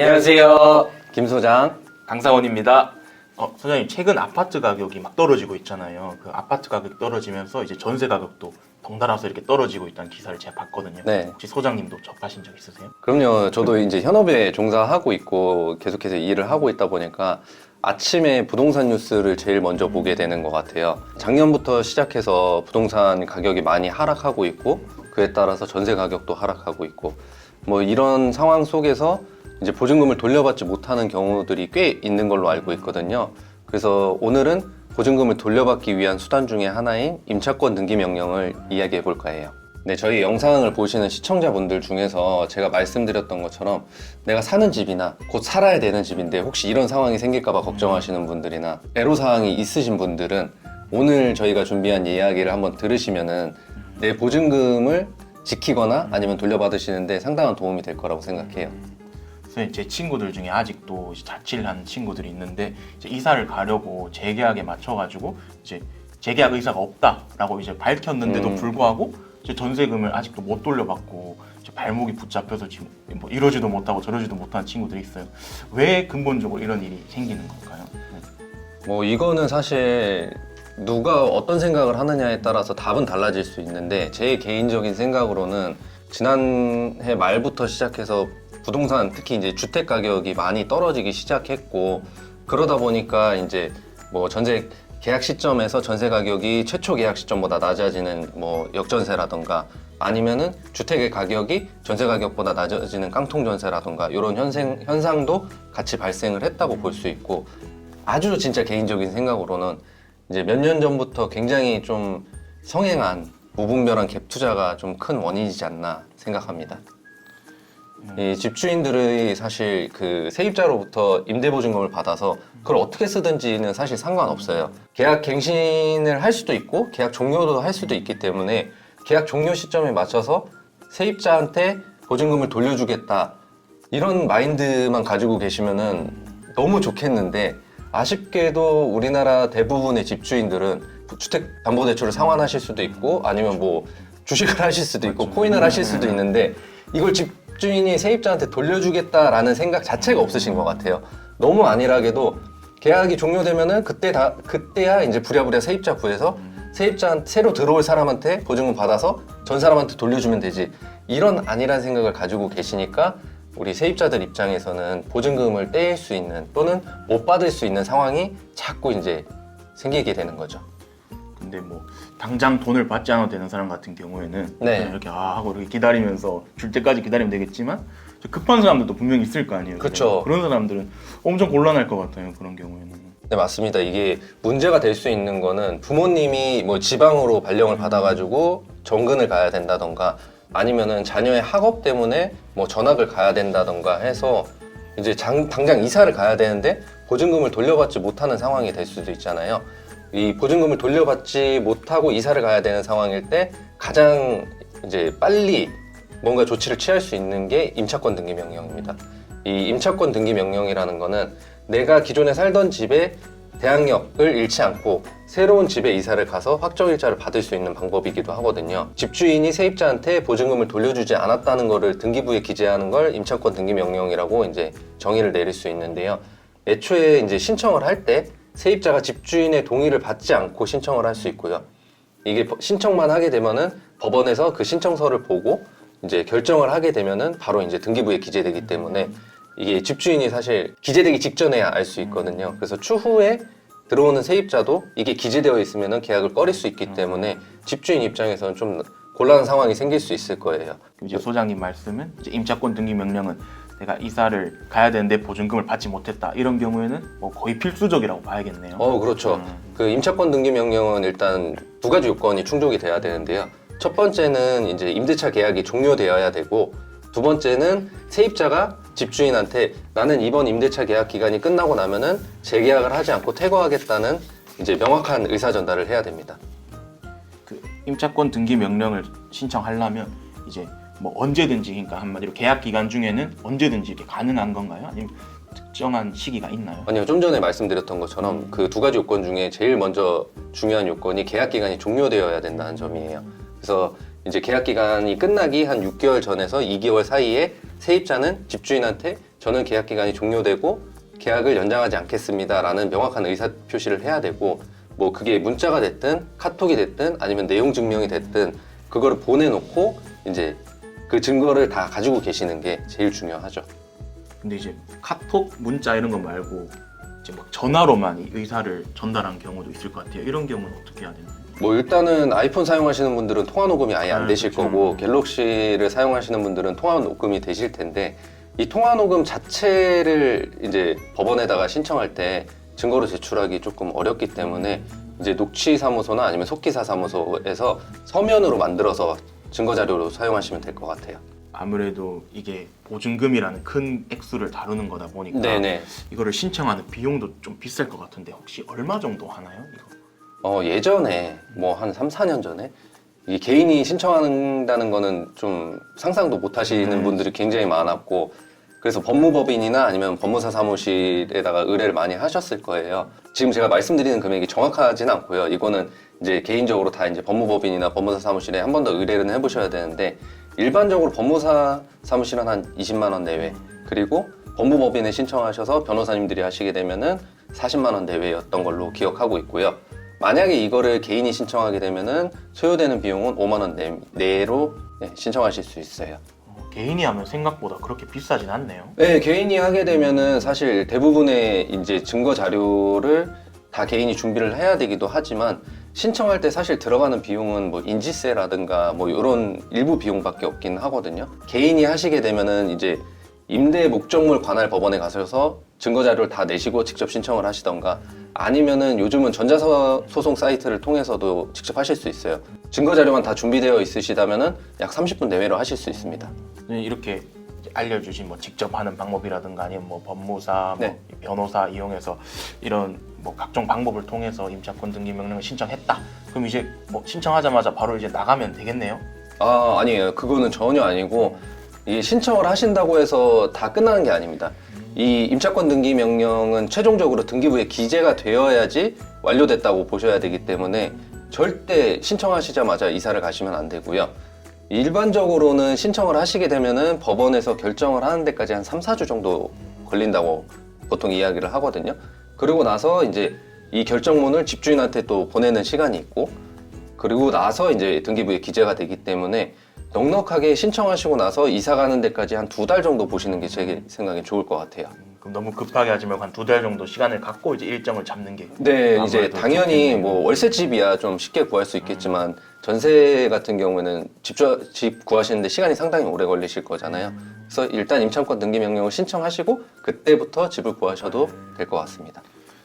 안녕하세요. 김 소장. 강사원입니다. 소장님, 최근 아파트 가격이 막 떨어지고 있잖아요. 그 아파트 가격 떨어지면서 이제 전세 가격도 덩달아서 이렇게 떨어지고 있다는 기사를 제가 봤거든요. 네. 혹시 소장님도 접하신 적 있으세요? 그럼요. 저도 이제 현업에 종사하고 있고 계속해서 일을 하고 있다 보니까 아침에 부동산 뉴스를 제일 먼저 보게 되는 것 같아요. 작년부터 시작해서 부동산 가격이 많이 하락하고 있고 그에 따라서 전세 가격도 하락하고 있고 뭐 이런 상황 속에서 이제 보증금을 돌려받지 못하는 경우들이 꽤 있는 걸로 알고 있거든요. 그래서 오늘은 보증금을 돌려받기 위한 수단 중에 하나인 임차권 등기 명령을 이야기해 볼까 해요. 네, 저희 영상을 보시는 시청자분들 중에서 제가 말씀드렸던 것처럼 내가 사는 집이나 곧 살아야 되는 집인데 혹시 이런 상황이 생길까봐 걱정하시는 분들이나 애로사항이 있으신 분들은 오늘 저희가 준비한 이야기를 한번 들으시면은 내 보증금을 지키거나 아니면 돌려받으시는데 상당한 도움이 될 거라고 생각해요. 그래서 제 친구들 중에 아직도 이제 자취를 하는 친구들이 있는데 이제 이사를 가려고 재계약에 맞춰가지고 이제 재계약 의사가 없다라고 이제 밝혔는데도 불구하고 이제 전세금을 아직도 못 돌려받고 이제 발목이 붙잡혀서 지금 뭐 이러지도 못하고 저러지도 못하는 친구들이 있어요. 왜 근본적으로 이런 일이 생기는 걸까요? 뭐 이거는 사실 누가 어떤 생각을 하느냐에 따라서 답은 달라질 수 있는데 제 개인적인 생각으로는 지난해 말부터 시작해서 부동산 특히 이제 주택 가격이 많이 떨어지기 시작했고 그러다 보니까 이제 뭐 전세 계약 시점에서 전세 가격이 최초 계약 시점보다 낮아지는 뭐 역전세라던가 아니면은 주택의 가격이 전세 가격보다 낮아지는 깡통 전세라던가 이런 현상도 같이 발생을 했다고 볼 수 있고 아주 진짜 개인적인 생각으로는 이제 몇 년 전부터 굉장히 좀 성행한 무분별한 갭 투자가 좀 큰 원인이지 않나 생각합니다. 이 집주인들이 사실 그 세입자로부터 임대보증금을 받아서 그걸 어떻게 쓰든지는 사실 상관없어요. 계약 갱신을 할 수도 있고 계약 종료도 할 수도 있기 때문에 계약 종료 시점에 맞춰서 세입자한테 보증금을 돌려주겠다 이런 마인드만 가지고 계시면은 너무 좋겠는데 아쉽게도 우리나라 대부분의 집주인들은 주택담보대출을 상환하실 수도 있고 아니면 뭐 주식을 하실 수도 있고 코인을 하실 수도 있는데 이걸 집주인이 세입자한테 돌려주겠다라는 생각 자체가 없으신 것 같아요. 너무 안일하게도 계약이 종료되면은 그때야 이제 부랴부랴 세입자 구해서 세입자한테 새로 들어올 사람한테 보증금 받아서 전 사람한테 돌려주면 되지 이런 안일한 생각을 가지고 계시니까 우리 세입자들 입장에서는 보증금을 떼일 수 있는 또는 못 받을 수 있는 상황이 자꾸 이제 생기게 되는 거죠. 근데 뭐 당장 돈을 받지 않아도 되는 사람 같은 경우에는 네. 그냥 이렇게 하고 이렇게 기다리면서 줄 때까지 기다리면 되겠지만 급한 사람들도 분명히 있을 거 아니에요. 그쵸. 그런 사람들은 엄청 곤란할 것 같아요. 그런 경우에는. 네, 맞습니다. 이게 문제가 될 수 있는 거는 부모님이 뭐 지방으로 발령을 받아가지고 정근을 가야 된다던가 아니면은 자녀의 학업 때문에 뭐 전학을 가야 된다던가 해서 이제 당장 이사를 가야 되는데 보증금을 돌려받지 못하는 상황이 될 수도 있잖아요. 이 보증금을 돌려받지 못하고 이사를 가야 되는 상황일 때 가장 이제 빨리 뭔가 조치를 취할 수 있는 게 임차권 등기 명령입니다. 이 임차권 등기 명령이라는 거는 내가 기존에 살던 집에 대항력을 잃지 않고 새로운 집에 이사를 가서 확정일자를 받을 수 있는 방법이기도 하거든요. 집주인이 세입자한테 보증금을 돌려주지 않았다는 것을 등기부에 기재하는 걸 임차권 등기 명령이라고 이제 정의를 내릴 수 있는데요. 애초에 이제 신청을 할 때 세입자가 집주인의 동의를 받지 않고 신청을 할 수 있고요. 이게 신청만 하게 되면은 법원에서 그 신청서를 보고 이제 결정을 하게 되면은 바로 이제 등기부에 기재되기 때문에 이게 집주인이 사실 기재되기 직전에야 알 수 있거든요. 그래서 추후에 들어오는 세입자도 이게 기재되어 있으면은 계약을 꺼릴 수 있기 때문에 집주인 입장에서는 좀 곤란한 상황이 생길 수 있을 거예요. 이제 소장님 말씀은 이제 임차권 등기 명령은 내가 이사를 가야 되는데 보증금을 받지 못했다 이런 경우에는 뭐 거의 필수적이라고 봐야겠네요. 그렇죠. 그 임차권 등기 명령은 일단 두 가지 요건이 충족이 돼야 되는데요. 첫 번째는 이제 임대차 계약이 종료되어야 되고 두 번째는 세입자가 집주인한테 나는 이번 임대차 계약 기간이 끝나고 나면은 재계약을 하지 않고 퇴거하겠다는 이제 명확한 의사 전달을 해야 됩니다. 그 임차권 등기 명령을 신청하려면 이제 뭐 언제든지 그러니까 한마디로 계약 기간 중에는 언제든지 이렇게 가능한 건가요? 아니면 특정한 시기가 있나요? 아니요, 좀 전에 말씀드렸던 것처럼 그 두 가지 요건 중에 제일 먼저 중요한 요건이 계약 기간이 종료되어야 된다는 점이에요. 그래서 이제 계약 기간이 끝나기 한 6개월 전에서 2개월 사이에 세입자는 집주인한테 저는 계약 기간이 종료되고 계약을 연장하지 않겠습니다라는 명확한 의사 표시를 해야 되고 뭐 그게 문자가 됐든 카톡이 됐든 아니면 내용 증명이 됐든 그거를 보내놓고 이제 그 증거를 다 가지고 계시는 게 제일 중요하죠. 근데 이제 카톡, 문자 이런 거 말고 이제 막 전화로만 이 의사를 전달한 경우도 있을 것 같아요. 이런 경우는 어떻게 해야 되나요? 뭐 일단은 아이폰 사용하시는 분들은 통화 녹음이 아예 안 되실 그렇죠. 거고 갤럭시를 사용하시는 분들은 통화 녹음이 되실 텐데 이 통화 녹음 자체를 이제 법원에다가 신청할 때 증거로 제출하기 조금 어렵기 때문에 이제 녹취사무소나 아니면 속기사 사무소에서 서면으로 만들어서 증거 자료로 사용하시면 될 것 같아요. 아무래도 이게 보증금이라는 큰 액수를 다루는 거다 보니까 네네. 이거를 신청하는 비용도 좀 비쌀 것 같은데 혹시 얼마 정도 하나요? 이거? 예전에 뭐 한 3, 4년 전에 이 개인이 신청한다는 거는 좀 상상도 못 하시는 분들이 굉장히 많았고 그래서 법무법인이나 아니면 법무사 사무실에다가 의뢰를 많이 하셨을 거예요. 지금 제가 말씀드리는 금액이 정확하진 않고요. 이거는 이제 개인적으로 다 이제 법무법인이나 법무사 사무실에 한 번 더 의뢰를 해보셔야 되는데 일반적으로 법무사 사무실은 한 20만 원 내외 그리고 법무법인에 신청하셔서 변호사님들이 하시게 되면은 40만 원 내외였던 걸로 기억하고 있고요. 만약에 이거를 개인이 신청하게 되면은 소요되는 비용은 5만 원 내로 신청하실 수 있어요. 개인이 하면 생각보다 그렇게 비싸진 않네요. 네, 개인이 하게 되면은 사실 대부분의 이제 증거 자료를 다 개인이 준비를 해야 되기도 하지만 신청할 때 사실 들어가는 비용은 뭐 인지세라든가 뭐 이런 일부 비용밖에 없긴 하거든요. 개인이 하시게 되면은 이제 임대 목적물 관할 법원에 가셔서 증거 자료를 다 내시고 직접 신청을 하시던가 아니면은 요즘은 전자소송 사이트를 통해서도 직접 하실 수 있어요. 증거 자료만 다 준비되어 있으시다면은 약 30분 내외로 하실 수 있습니다. 이렇게 알려주신 뭐 직접 하는 방법이라든가 아니면 뭐 법무사, 네. 뭐 변호사 이용해서 이런 뭐 각종 방법을 통해서 임차권 등기 명령을 신청했다. 그럼 이제 뭐 신청하자마자 바로 이제 나가면 되겠네요? 아니에요. 그거는 전혀 아니고 이 신청을 하신다고 해서 다 끝나는 게 아닙니다. 이 임차권 등기 명령은 최종적으로 등기부에 기재가 되어야지 완료됐다고 보셔야 되기 때문에 절대 신청하시자마자 이사를 가시면 안 되고요. 일반적으로는 신청을 하시게 되면은 법원에서 결정을 하는 데까지 한 3, 4주 정도 걸린다고 보통 이야기를 하거든요. 그리고 나서 이제 이 결정문을 집주인한테 또 보내는 시간이 있고 그리고 나서 이제 등기부에 기재가 되기 때문에 넉넉하게 신청하시고 나서 이사 가는 데까지 한 2달 정도 보시는 게 제 생각에 좋을 것 같아요. 그럼 너무 급하게 하지 말고 한 2달 정도 시간을 갖고 이제 일정을 잡는 게 네, 이제 아무래도 당연히 좋겠네요. 뭐 월세집이야 좀 쉽게 구할 수 있겠지만 전세 같은 경우에는 집 구하시는데 시간이 상당히 오래 걸리실 거잖아요. 그래서 일단 임차권 등기 명령을 신청하시고 그때부터 집을 구하셔도 될 것 같습니다.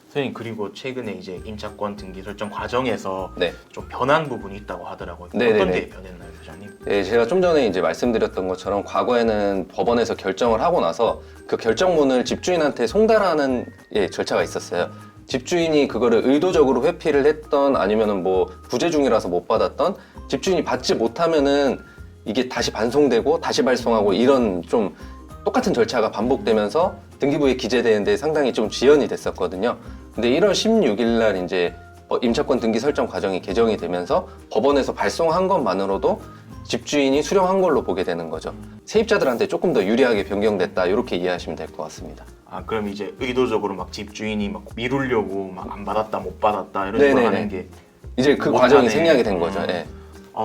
선생님 그리고 최근에 이제 임차권 등기 설정 과정에서 네. 좀 변한 부분이 있다고 하더라고요. 네네네. 어떤 게 변했나요, 부장님? 네, 제가 좀 전에 이제 말씀드렸던 것처럼 과거에는 법원에서 결정을 하고 나서 그 결정문을 집주인한테 송달하는 절차가 있었어요. 집주인이 그거를 의도적으로 회피를 했던 아니면은 뭐 부재 중이라서 못 받았던 집주인이 받지 못하면은 이게 다시 반송되고 다시 발송하고 이런 좀 똑같은 절차가 반복되면서 등기부에 기재되는데 상당히 좀 지연이 됐었거든요. 근데 1월 16일 날 이제 임차권 등기 설정 과정이 개정이 되면서 법원에서 발송한 것만으로도 집주인이 수령한 걸로 보게 되는 거죠. 세입자들한테 조금 더 유리하게 변경됐다 이렇게 이해하시면 될 것 같습니다. 아 그럼 이제 의도적으로 막 집주인이 막 미루려고 막 안 받았다 못 받았다 이런 식으로 네네네. 하는 게 이제 그 못하네. 과정이 생략이 된 거죠. 예.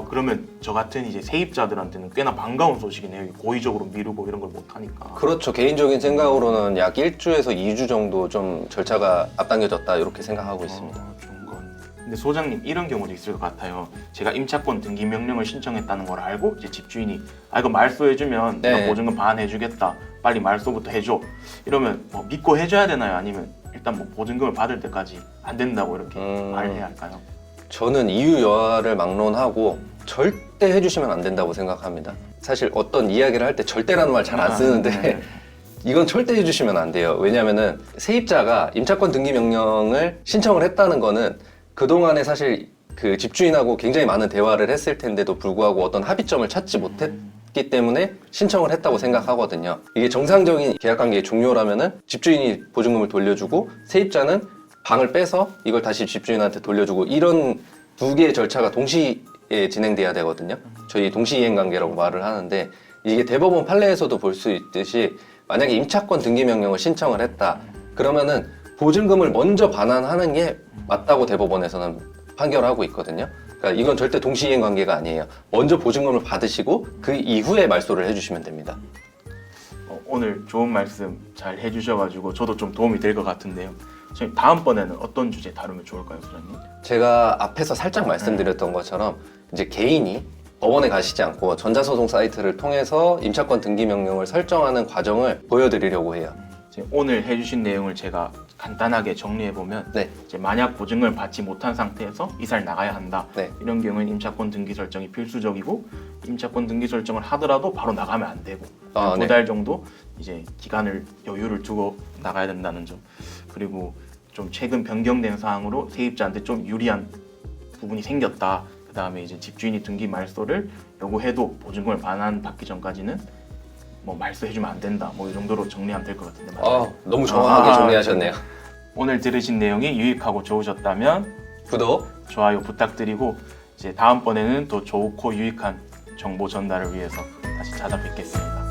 그러면 저 같은 이제 세입자들한테는 꽤나 반가운 소식이네요. 고의적으로 미루고 이런 걸 못 하니까. 그렇죠. 개인적인 생각으로는 약 1주에서 2주 정도 좀 절차가 앞당겨졌다 이렇게 생각하고 있습니다. 좋은 건. 근데 소장님 이런 경우도 있을 것 같아요. 제가 임차권 등기 명령을 신청했다는 걸 알고 이제 집주인이 이거 말소해주면 네. 내가 보증금 반 해주겠다. 빨리 말소부터 해줘. 이러면 뭐 믿고 해줘야 되나요? 아니면 일단 뭐 보증금을 받을 때까지 안 된다고 이렇게 말해야 할까요? 저는 이유 여하를 막론하고 절대 해주시면 안 된다고 생각합니다. 사실 어떤 이야기를 할 때 절대라는 말 잘 안 쓰는데 이건 절대 해주시면 안 돼요. 왜냐면은 세입자가 임차권 등기 명령을 신청을 했다는 거는 그동안에 사실 그 집주인하고 굉장히 많은 대화를 했을 텐데도 불구하고 어떤 합의점을 찾지 못했기 때문에 신청을 했다고 생각하거든요. 이게 정상적인 계약관계의 종료라면은 집주인이 보증금을 돌려주고 세입자는 방을 빼서 이걸 다시 집주인한테 돌려주고 이런 두 개의 절차가 동시에 진행돼야 되거든요. 저희 동시이행 관계라고 말을 하는데 이게 대법원 판례에서도 볼 수 있듯이 만약에 임차권 등기 명령을 신청을 했다. 그러면은 보증금을 먼저 반환하는 게 맞다고 대법원에서는 판결하고 있거든요. 그러니까 이건 절대 동시이행 관계가 아니에요. 먼저 보증금을 받으시고 그 이후에 말소를 해주시면 됩니다. 오늘 좋은 말씀 잘 해주셔가지고 저도 좀 도움이 될 것 같은데요. 저희 다음번에는 어떤 주제 다루면 좋을까요, 소장님? 제가 앞에서 살짝 말씀드렸던 것처럼 이제 개인이 법원에 가시지 않고 전자소송 사이트를 통해서 임차권 등기 명령을 설정하는 과정을 보여드리려고 해요. 오늘 해주신 내용을 제가 간단하게 정리해보면 네. 이제 만약 보증을 받지 못한 상태에서 이사를 나가야 한다. 네. 이런 경우에는 임차권 등기 설정이 필수적이고 임차권 등기 설정을 하더라도 바로 나가면 안 되고 두 달 정도 이제 기간을 여유를 두고 나가야 된다는 점. 그리고 좀 최근 변경된 사항으로 세입자한테 좀 유리한 부분이 생겼다. 그 다음에 이제 집주인이 등기 말소를 요구해도 보증금을 반환받기 전까지는 뭐 말소해주면 안 된다. 뭐 이 정도로 정리하면 될 것 같은데 맞아요? 너무 정확하게 정리하셨네요. 오늘 들으신 내용이 유익하고 좋으셨다면 구독, 좋아요 부탁드리고 이제 다음번에는 또 좋고 유익한 정보 전달을 위해서 다시 찾아뵙겠습니다.